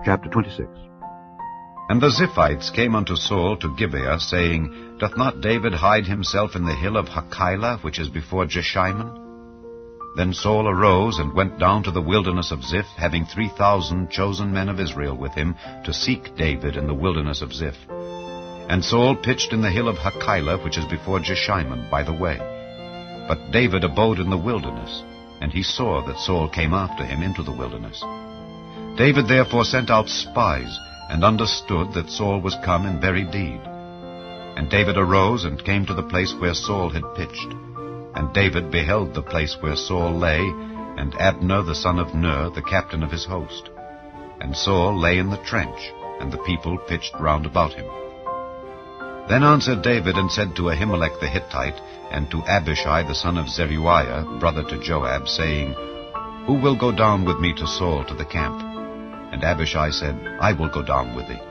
Chapter 26. And the Ziphites came unto Saul to Gibeah, saying, Doth not David hide himself in the hill of Hachilah, which is before Jeshimon? Then Saul arose and went down to the wilderness of Ziph, having 3,000 chosen men of Israel with him, to seek David in the wilderness of Ziph. And Saul pitched in the hill of Hachilah, which is before Jeshimon, by the way. But David abode in the wilderness, and he saw that Saul came after him into the wilderness. David therefore sent out spies, and understood that Saul was come in very deed. And David arose and came to the place where Saul had pitched. And David beheld the place where Saul lay, and Abner the son of Ner, the captain of his host. And Saul lay in the trench, and the people pitched round about him. Then answered David and said to Ahimelech the Hittite, and to Abishai the son of Zeruiah, brother to Joab, saying, Who will go down with me to Saul to the camp? And Abishai said, I will go down with thee.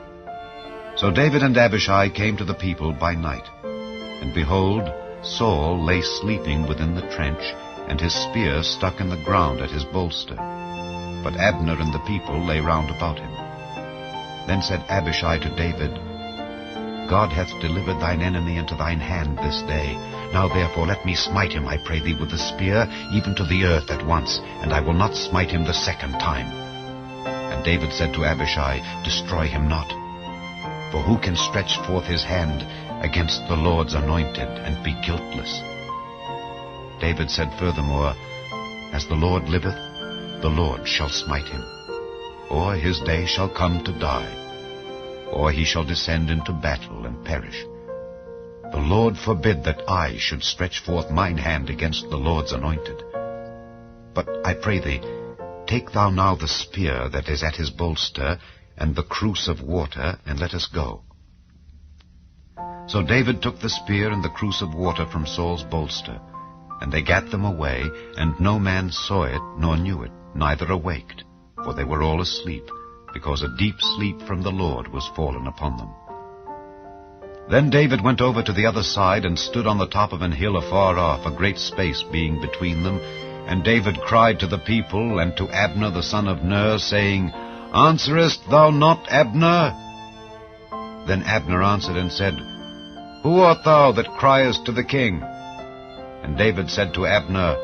So David and Abishai came to the people by night. And behold, Saul lay sleeping within the trench, and his spear stuck in the ground at his bolster. But Abner and the people lay round about him. Then said Abishai to David, God hath delivered thine enemy into thine hand this day. Now therefore let me smite him, I pray thee, with the spear, even to the earth at once, and I will not smite him the second time. And David said to Abishai, Destroy him not. For who can stretch forth his hand against the Lord's anointed, and be guiltless? David said furthermore, As the Lord liveth, the Lord shall smite him. Or his day shall come to die, or he shall descend into battle and perish. The Lord forbid that I should stretch forth mine hand against the Lord's anointed. But I pray thee, take thou now the spear that is at his bolster, and the cruse of water, and let us go. So David took the spear and the cruse of water from Saul's bolster, and they gat them away, and no man saw it, nor knew it, neither awaked, for they were all asleep, because a deep sleep from the Lord was fallen upon them. Then David went over to the other side, and stood on the top of an hill afar off, a great space being between them. And David cried to the people, and to Abner the son of Ner, saying, Answerest thou not, Abner? Then Abner answered and said, Who art thou that criest to the king? And David said to Abner,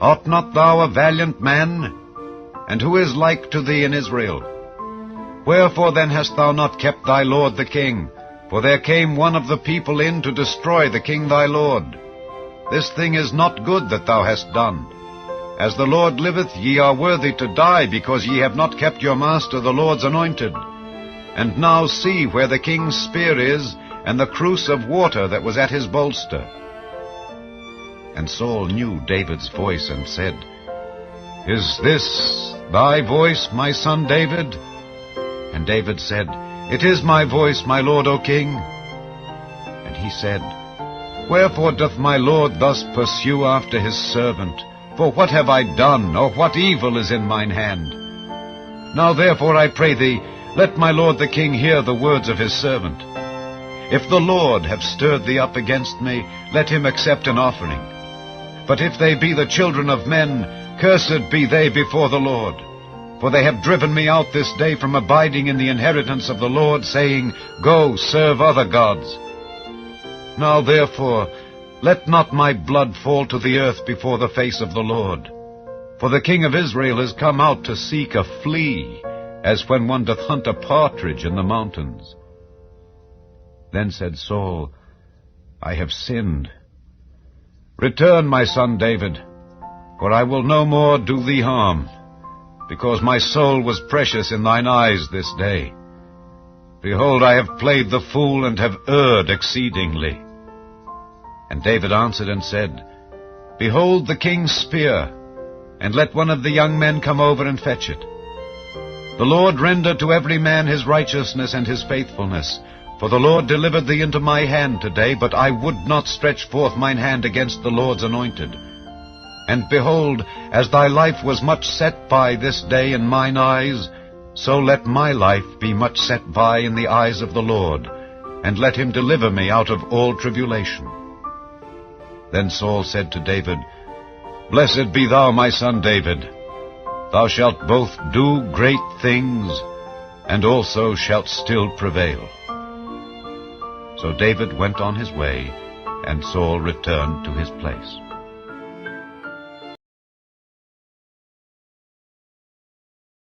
Art not thou a valiant man? And who is like to thee in Israel? Wherefore then hast thou not kept thy lord the king? For there came one of the people in to destroy the king thy lord. This thing is not good that thou hast done. As the Lord liveth, ye are worthy to die, because ye have not kept your master the Lord's anointed. And now see where the king's spear is, and the cruse of water that was at his bolster. And Saul knew David's voice, and said, Is this thy voice, my son David? And David said, It is my voice, my lord, O king. And he said, Wherefore doth my lord thus pursue after his servant? For what have I done, or what evil is in mine hand? Now therefore I pray thee, let my lord the king hear the words of his servant. If the Lord have stirred thee up against me, let him accept an offering. But if they be the children of men, cursed be they before the Lord. For they have driven me out this day from abiding in the inheritance of the Lord, saying, Go, serve other gods. Now therefore, let not my blood fall to the earth before the face of the Lord. For the king of Israel is come out to seek a flea, as when one doth hunt a partridge in the mountains. Then said Saul, I have sinned. Return, my son David, for I will no more do thee harm, because my soul was precious in thine eyes this day. Behold, I have played the fool, and have erred exceedingly. And David answered and said, Behold the king's spear, and let one of the young men come over and fetch it. The Lord render to every man his righteousness and his faithfulness. For the Lord delivered thee into my hand today, but I would not stretch forth mine hand against the Lord's anointed. And behold, as thy life was much set by this day in mine eyes, so let my life be much set by in the eyes of the Lord, and let him deliver me out of all tribulation. Then Saul said to David, Blessed be thou, my son David. Thou shalt both do great things, and also shalt still prevail. So David went on his way, and Saul returned to his place.